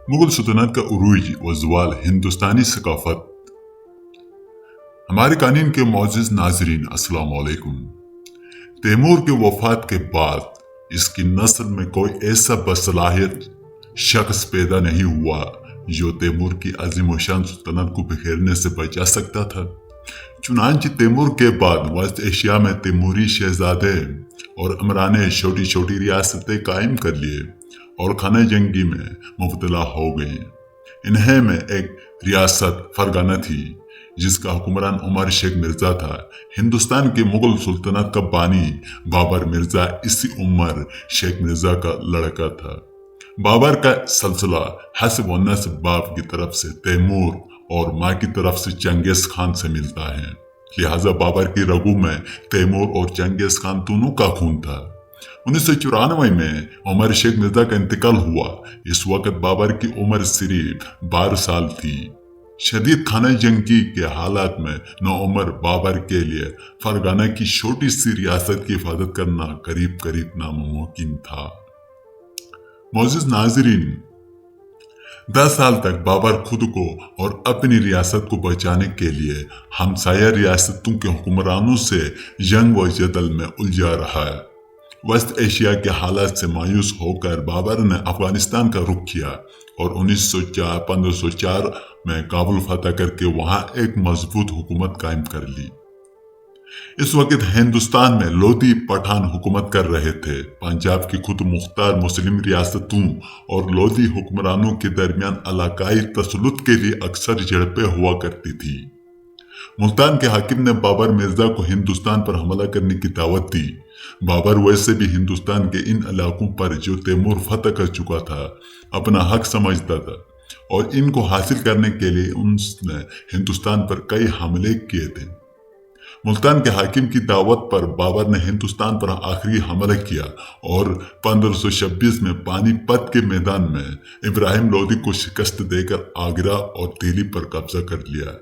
मुगल सल्तनत का उरूज व ज़वाल हिंदुस्तानी सकाफत। हमारे कानीन के मोअज़्ज़िज़ नाज़रीन अस्सलाम वालेकुम। तैमूर के वफात के बाद इसकी नस्ल में कोई ऐसा बसलाहियत शख्स पैदा नहीं हुआ जो तैमूर की अज़ीम-ओ-शान सल्तनत को बिखेरने से बचा सकता था। चुनांचे तैमूर के बाद वस्त एशिया में तैमूरी शहजादे और अमरान ने छोटी छोटी रियासतें कायम कर लिए और खाना जंगी में मुब्तला हो गए। इन्हें में एक रियासत फरगाना थी जिसका हुक्मरान उमर शेख मिर्जा था। हिंदुस्तान की मुगल सुल्तनत का बानी बाबर मिर्जा इसी उमर शेख मिर्जा का लड़का था। बाबर का सिलसिला हस्ब व नस्ब बाप की तरफ से तैमूर और माँ की तरफ से चंगेज खान से मिलता है, लिहाजा बाबर की रगू में तैमूर और चंगेज खान दोनों का खून था। 1994 में उमर शेख मिर्जा का इंतकाल हुआ। इस वक्त बाबर की उम्र सिर्फ 12 साल थी। शदीद खाना जंगी के हालात में नौउमर बाबर के लिए फरगाना की छोटी सी रियासत की हिफाजत करना करीब करीब नामुमकिन था। मोअज़्ज़िज़ नाज़रीन, 10 साल तक बाबर खुद को और अपनी रियासत को बचाने के लिए हमसाया रियासतों के हुक्मरानों से जंग व जदल में उलझा रहा है। वेस्ट एशिया के हालात से मायूस होकर बाबर ने अफगानिस्तान का रुख किया और 1504 में काबुल फतह करके वहां एक मजबूत हुकूमत कायम कर ली। इस वक्त हिंदुस्तान में लोधी पठान हुकूमत कर रहे थे। पंजाब की खुद मुख्तार मुस्लिम रियासतों और लोधी हुक्मरानों के दरमियान इलाकाई तसल्लुत के लिए अक्सर झड़पें हुआ करती थी। मुल्तान के हाकिम ने बाबर मिर्जा को हिंदुस्तान पर हमला करने की दावत दी। बाबर वैसे भी हिंदुस्तान के इन इलाकों पर जो तैमूर फतह कर चुका था अपना हक समझता था और इनको हासिल करने के लिए उसने हिंदुस्तान पर कई हमले किए थे। मुल्तान के हाकिम की दावत पर बाबर ने हिंदुस्तान पर आखिरी हमला किया और 1526 में पानीपत के मैदान में इब्राहिम लोदी को शिकस्त देकर आगरा और दिल्ली पर कब्जा कर लिया।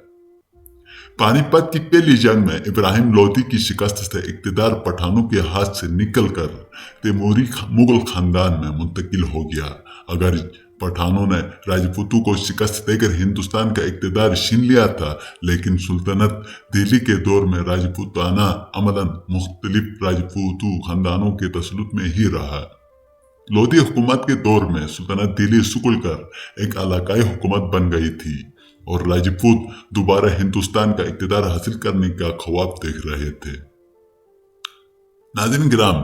पानीपत की पहली जंग में इब्राहिम लोदी की शिकस्त से इक़्तिदार पठानों के हाथ से निकलकर तैमूरी मुगल खानदान में मुंतकिल हो गया। अगर पठानों ने राजपूतों को शिकस्त देकर हिंदुस्तान का इक़्तिदार छीन लिया था, लेकिन सुल्तनत दिल्ली के दौर में राजपूताना अमलन मुख्तलिफ राजपूतों खानदानों के तसल्लुत में ही रहा। लोधी हुकूमत के दौर में सुल्तनत दिल्ली सुकुल कर एक इलाकाई हुकूमत बन गई थी और राजपूत दोबारा हिंदुस्तान का इक़्तिदार हासिल करने का ख्वाब देख रहे थे। नाज़रीन गिराम,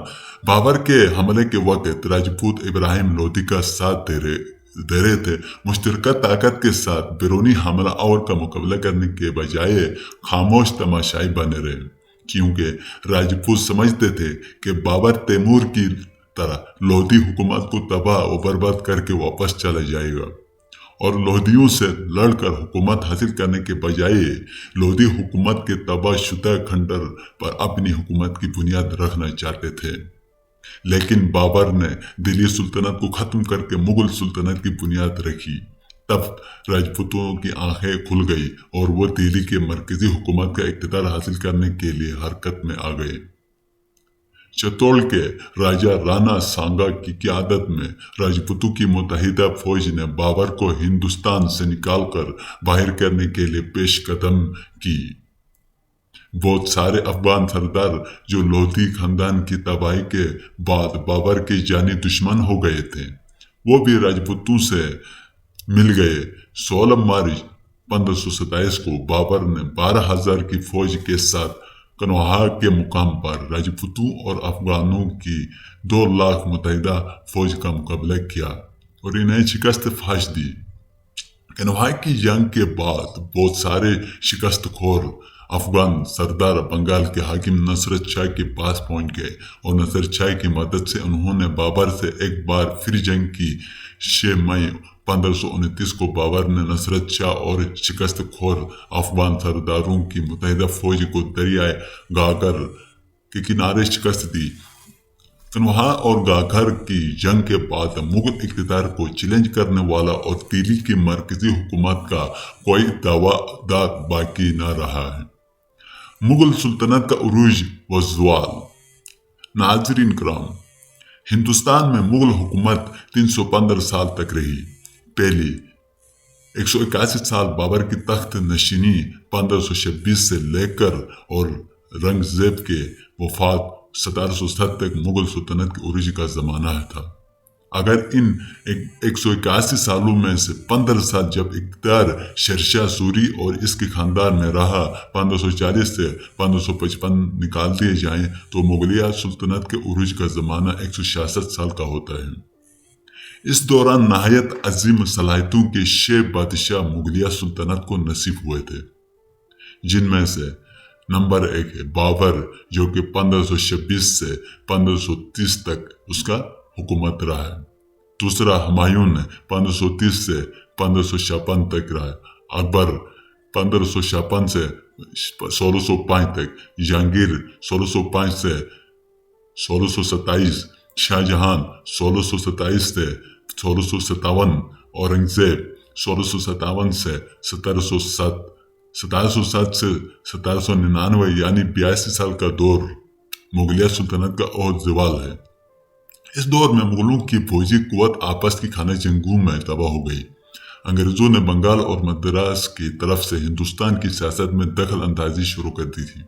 बाबर के हमले के वक्त राजपूत इब्राहिम लोदी का साथ दे रहे थे। मुश्तरका ताकत के साथ बैरूनी हमला और का मुकाबला करने के बजाय खामोश तमाशाई बने रहे, क्योंकि राजपूत समझते थे कि बाबर तैमूर की तरह लोधी हुकूमत को तबाह व बर्बाद करके वापस चला जाएगा और लोधियों से लड़कर हुकूमत हासिल करने के बजाय लोधी हुकूमत के तबाहशुदा खंडर पर अपनी हुकूमत की बुनियाद रखना चाहते थे। लेकिन बाबर ने दिल्ली सुल्तनत को खत्म करके मुगल सुल्तनत की बुनियाद रखी। तब राजपूतों की आंखें खुल गई और वो दिल्ली के मरकजी हुकूमत का इक़्तिदार हासिल करने के लिए हरकत में आ गए। चित्तौड़ के राजा राणा सांगा की क़यादत में राजपूतों की मुत्तहिदा फौज ने बाबर को हिंदुस्तान से निकालकर बाहर करने के लिए पेश कदम की। बहुत सारे अफगान सरदार जो लोधी खानदान की तबाही के बाद बाबर के जानी दुश्मन हो गए थे, वो भी राजपूतों से मिल गए। 16 मार्च 1527 को बाबर ने 12,000 की फौज के साथ कन्नौज के मुकाम पर राजपूतों और अफगानों की 2 लाख मुत्तहिदा फौज का मुकाबला किया और इन्हें शिकस्त फाश दी। कन्नौज की जंग के बाद बहुत सारे शिकस्तखोर अफगान सरदार बंगाल के हाकिम नसरत शाह के पास पहुंच गए और नसरत शाह की मदद से उन्होंने बाबर से एक बार फिर जंग की। 6 मई 1529 को बाबर ने नसरत शाह और शिकस्तखोर अफगान सरदारों की मुत्तहिदा फौज को दरियाए गागर के किनारे शिकस्त दी। कन्नौज और गागर की जंग के बाद मुगल इक़्तिदार को चैलेंज करने वाला और दिल्ली की मरकजी हुकूमत का कोई दावा बाकी न रहा है। मुगल सुल्तनत का उरूज व ज़वाल। नाज़रीन किराम, हिंदुस्तान में मुगल हुकूमत 315 साल तक रही। पहली 181 साल बाबर की तख्त नशीनी 1526 से लेकर और औरंगजेब के वफात 1707 तक मुगल सुल्तनत के उरूज का ज़माना था। अगर इन 181 सालों में से 15 साल जब इक़्तिदार शेरशाह सूरी और इसके खानदान में रहा 1540 से 1555 निकाल दिए जाएं तो मुगलिया सुल्तनत के उरूज का ज़माना 166 साल का होता है। इस दौरान नहायत अजीम सलाहियतों के 6 बादशाह मुगलिया सुल्तनत को नसीब हुए थे, जिनमें से नंबर 1 है बाबर, जो कि 1526 से 1530 तक उसका हुकूमत रहा है। दूसरा हुमायूं ने 1530 से 1556 तक रहा है। अकबर 1556 से 1605 तक, जहांगीर 1605 से 1627, शाहजहां 1627 से 1657, औरंगजेब 1657 से 1707 से 1799 यानी 82 साल का दौर मुगलिया सुल्तनत का और ज़वाल है। इस दौर में मुगलों की फौजी कुव्वत आपस की खाना जंगों में तबाह हो गई। अंग्रेजों ने बंगाल और मद्रास की तरफ से हिंदुस्तान की सियासत में दखल अंदाजी शुरू कर दी थी,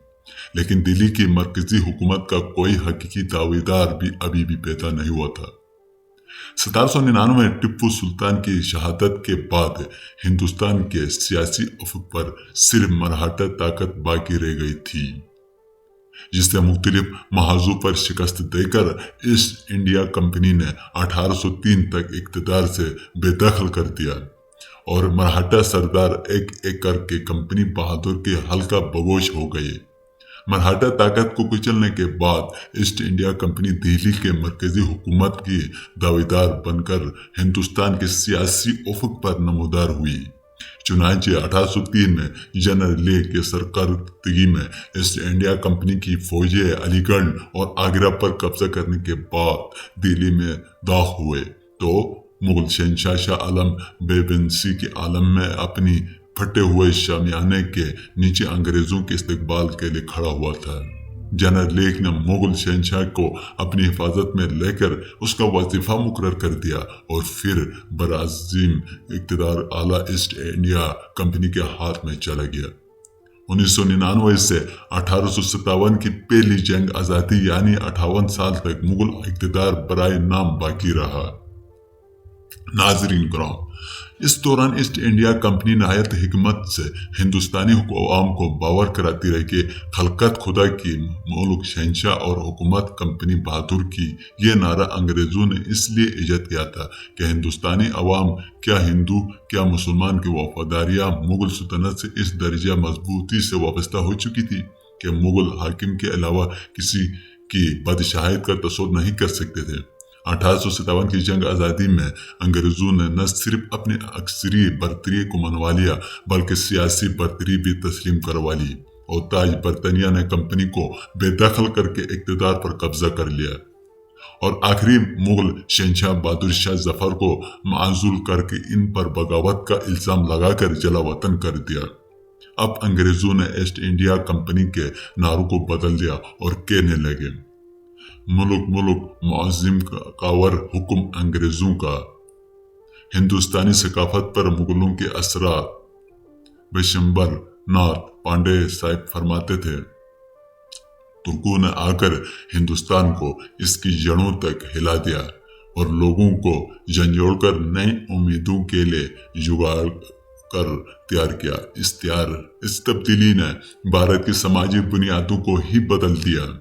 लेकिन दिल्ली की मरकजी हुकूमत का कोई हकीकी दावेदार भी अभी भी पैदा नहीं हुआ था। 1799 में टिप्पू सुल्तान की शहादत के बाद हिंदुस्तान के सियासी अफक पर सिर्फ मराठा ताकत बाकी रह गई थी, जिससे मुख्तलिफ महाजों पर शिकस्त देकर ईस्ट इंडिया कंपनी ने 1803 तक इक़्तिदार से बेदखल कर दिया और मराठा सरदार एक एक करके कंपनी बहादुर के हल्का बगोश हो गए। मराठा ताकत को कुचलने के बाद ईस्ट इंडिया कंपनी दिल्ली के मरकजी हुकूमत की दावेदार बनकर हिंदुस्तान के सियासी उफक पर नमूदार हुई। चुनांचे 1803 में जनरल ले के सरकर्दगी में ईस्ट इंडिया कंपनी की फौजें अलीगढ़ और आगरा पर कब्जा करने के बाद दिल्ली में दाख हुए तो मुगल शहंशाह शाह आलम बेबसी के आलम में अपनी फटे हुए शामियाने के नीचे अंग्रेजों के इस्तकबाल के लिए खड़ा हुआ था। जनरल लेक ने मुगल शहंशाह को अपनी हिफाजत में लेकर उसका वजीफा मुकर्रर कर दिया और फिर बराज़ीम इक़्तिदार आला ईस्ट इंडिया कंपनी के हाथ में चला गया। 1999 से 1857 की पहली जंग आज़ादी यानी 58 साल तक मुगल इक़्तिदार बराए नाम बाकी रहा। नाज़रीन कराम, इस दौरान ईस्ट इंडिया कंपनी नहायत हिकमत से हिंदुस्तानी अवाम को बावर कराती रही कि खलकत खुदा की, मुल्क शहंशाह और हुकूमत कंपनी बहादुर की। ये नारा अंग्रेजों ने इसलिए ईजाद किया था कि हिंदुस्तानी अवाम क्या हिंदू क्या मुसलमान की वफादारियाँ मुगल सुल्तनत से इस दर्जा मजबूती से वाबस्ता हो चुकी थी कि मुगल हाकिम के अलावा किसी की बादशाहियत का तसव्वुर नहीं कर सकते थे। 1857 की जंग आज़ादी में अंग्रेजों ने न सिर्फ अपनी अक्सरी बरतरी को मनवा लिया बल्कि सियासी बरतरी भी तस्लीम करवा ली और ताज बर्तानिया ने कंपनी को बेदखल करके इक़्तिदार पर कब्जा कर लिया और आखिरी मुगल शहंशाह बहादुर शाह जफर को माजूल करके इन पर बगावत का इल्ज़ाम लगाकर जला वतन कर दिया। अब अंग्रेजों ने ईस्ट इंडिया कंपनी के नारों को बदल दिया और कहने लगे, मुल्क मुल्क मुअज़्ज़िम कावर हुक्म अंग्रेजों का। हिंदुस्तानी सकाफत पर मुगलों के असरात। बिशंबर नाथ पांडे साहब फरमाते थे, तुर्कों ने आकर हिंदुस्तान को इसकी जड़ों तक हिला दिया और लोगों को झंझोड़कर नई उम्मीदों के लिए जुगाड़ कर तैयार किया। इस तब्दीली ने भारत की समाजी बुनियादों को ही बदल दिया।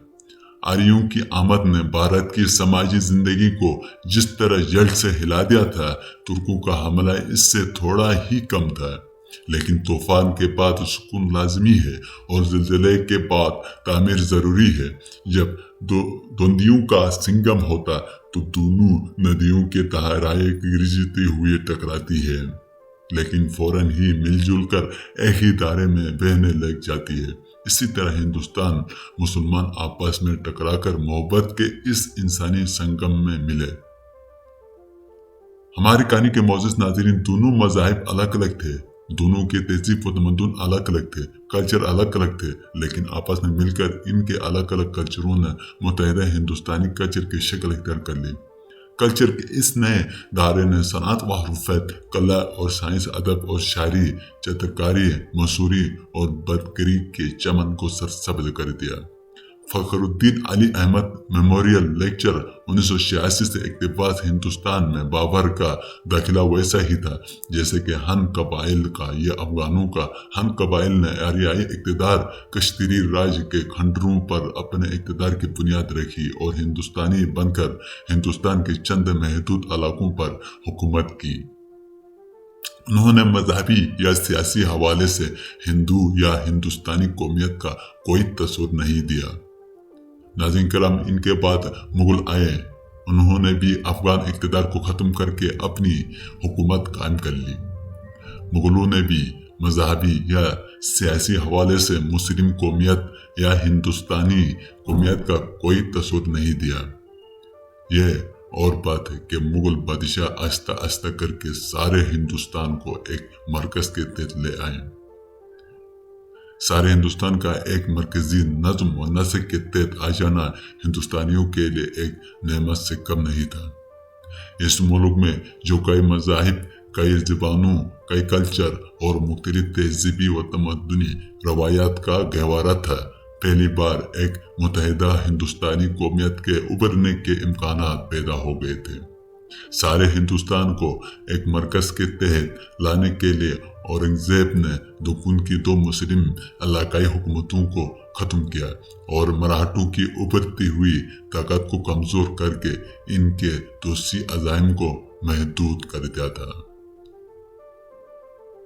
आर्यों की आमद ने भारत की समाजी जिंदगी को जिस तरह जड़ से हिला दिया था, तुर्कों का हमला इससे थोड़ा ही कम था। लेकिन तूफान के बाद सुकून लाजमी है और ज़िलज़ले के बाद तामीर ज़रूरी है। जब धुंधियों का संगम होता तो दोनों नदियों के तहराए गिरजती हुई टकराती है, लेकिन फौरन ही मिलजुल कर एक ही धारे में बहने लग जाती है। इसी तरह हिंदुस्तान मुसलमान आपस में टकराकर मोहब्बत के इस इंसानी संगम में मिले। हमारी कहानी के मौजूद नाज़रीन, दोनों मज़ाहिब अलग अलग थे, दोनों के तहज़ीब व तमद्दुन अलग अलग थे, कल्चर अलग अलग थे, लेकिन आपस में मिलकर इनके अलग अलग कल्चरों ने मुतहदा हिंदुस्तानी कल्चर की शक्ल इख्तियार कर ली। کلچر کے اس نئے دائرے نے صنعت و حرفت، کلا اور سائنس، ادب اور شاعری، چترکاری، مصوری اور برقری کے چمن کو سرسبز کر دیا۔ فخر الدین علی احمد میموریل لیکچر 1986 سے اقتباس ہندوستان میں بابر کا داخلہ ویسا ہی تھا جیسے کہ ہن قبائل کا یا افغانوں کا۔ ہن قبائل نے آریائی اقتدار کشتری راج کے کھنڈروں پر اپنے اقتدار کی بنیاد رکھی اور ہندوستانی بن کر ہندوستان کے چند محدود علاقوں پر حکومت کی۔ انہوں نے مذہبی یا سیاسی حوالے سے ہندو یا ہندوستانی قومیت کا کوئی تصور نہیں دیا۔ ناظرین کرام، ان کے بعد مغل آئے، انہوں نے بھی افغان اقتدار کو ختم کر کے اپنی حکومت قائم کر لی۔ مغلوں نے بھی مذہبی یا سیاسی حوالے سے مسلم قومیت یا ہندوستانی قومیت کا کوئی تصور نہیں دیا۔ یہ اور بات ہے کہ مغل بادشاہ آہستہ آہستہ کر کے سارے ہندوستان کو ایک مرکز کے تحت لے آئے۔ سارے ہندوستان کا ایک مرکزی نظم و نسق کے تحت آ جانا ہندوستانیوں کے لیے ایک نعمت سے کم نہیں تھا۔ اس ملک میں جو کئی مذاہب، کئی زبانوں، کئی کلچر اور مختلف تہذیبی و تمدنی روایات کا گہوارہ تھا، پہلی بار ایک متحدہ ہندوستانی قومیت کے ابھرنے کے امکانات پیدا ہو گئے تھے۔ سارے ہندوستان کو ایک مرکز کے تحت لانے کے لیے اورنگزیب نے دکن کی 2 مسلم علاقائی حکومتوں کو ختم کیا اور مراٹھوں کی ابھرتی ہوئی طاقت کو کمزور کر کے ان کے توسیعی عزائم کو محدود کر دیا تھا۔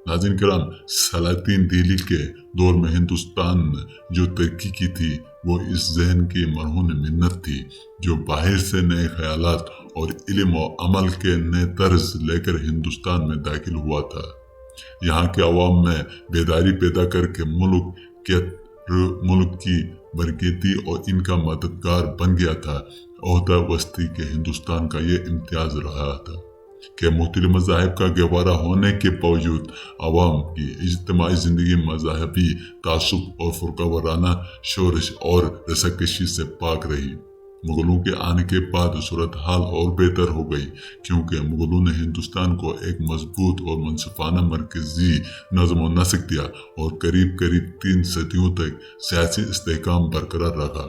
ناظرین کرام، سلاطین دہلی کے دور میں ہندوستان نے جو ترقی کی تھی وہ اس ذہن کی مرہون منت تھی جو باہر سے نئے خیالات اور علم و عمل کے نئے طرز لے کر ہندوستان میں داخل ہوا تھا۔ یہاں کے عوام میں بیداری پیدا کر کے ملک کی برکیتی اور ان کا مددگار بن گیا تھا۔ عہدہ وسطی کے ہندوستان کا یہ امتیاز رہا تھا کہ مختلف مذاہب کا گہوارہ ہونے کے باوجود عوام کی اجتماعی زندگی مذہبی تعصب اور فرقہ وارانہ شورش اور رساکشی سے پاک رہی۔ مغلوں کے آنے کے بعد صورتحال اور بہتر ہو گئی کیونکہ مغلوں نے ہندوستان کو ایک مضبوط اور منصفانہ مرکزی نظم و نسق دیا اور قریب 3 صدیوں تک سیاسی استحکام برقرار رکھا۔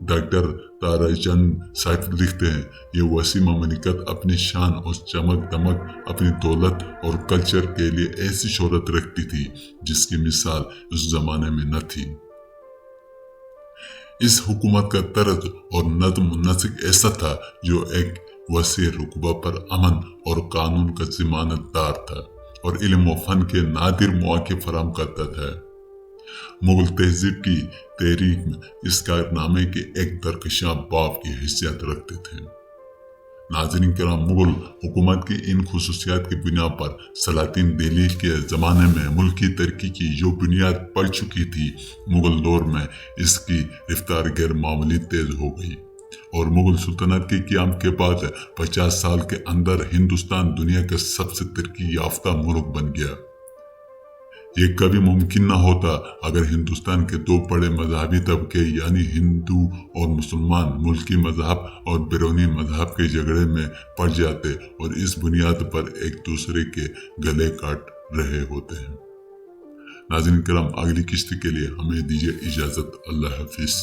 ڈاکٹر تارا چند صاحب لکھتے ہیں، یہ وسیع مملکت اپنی شان اور چمک دمک، اپنی دولت اور کلچر کے لیے ایسی شہرت رکھتی تھی جس کی مثال اس زمانے میں نہ تھی۔ اس حکومت کا طرز اور نظم و نسق ایسا تھا جو ایک وسیع رقبہ پر امن اور قانون کا ضمانت دار تھا اور علم و فن کے نادر مواقع فراہم کرتا تھا۔ مغل تہذیب کی تحریک میں اس کارنامے کے ایک درخشاں باب کی حیثیت رکھتے تھے۔ ناظرین کرام، مغل حکومت کی ان خصوصیات کی بنا پر سلاطین دہلی کے زمانے میں ملک کی ترقی کی جو بنیاد پڑ چکی تھی، مغل دور میں اس کی رفتار غیر معمولی تیز ہو گئی اور مغل سلطنت کے قیام کے بعد 50 سال کے اندر ہندوستان دنیا کا سب سے ترقی یافتہ ملک بن گیا۔ یہ کبھی ممکن نہ ہوتا اگر ہندوستان کے 2 بڑے مذہبی طبقے یعنی ہندو اور مسلمان ملکی مذہب اور بیرونی مذہب کے جھگڑے میں پڑ جاتے اور اس بنیاد پر ایک دوسرے کے گلے کاٹ رہے ہوتے ہیں۔ ناظرین کرام، اگلی قسط کے لیے ہمیں دیجیے اجازت۔ اللہ حافظ۔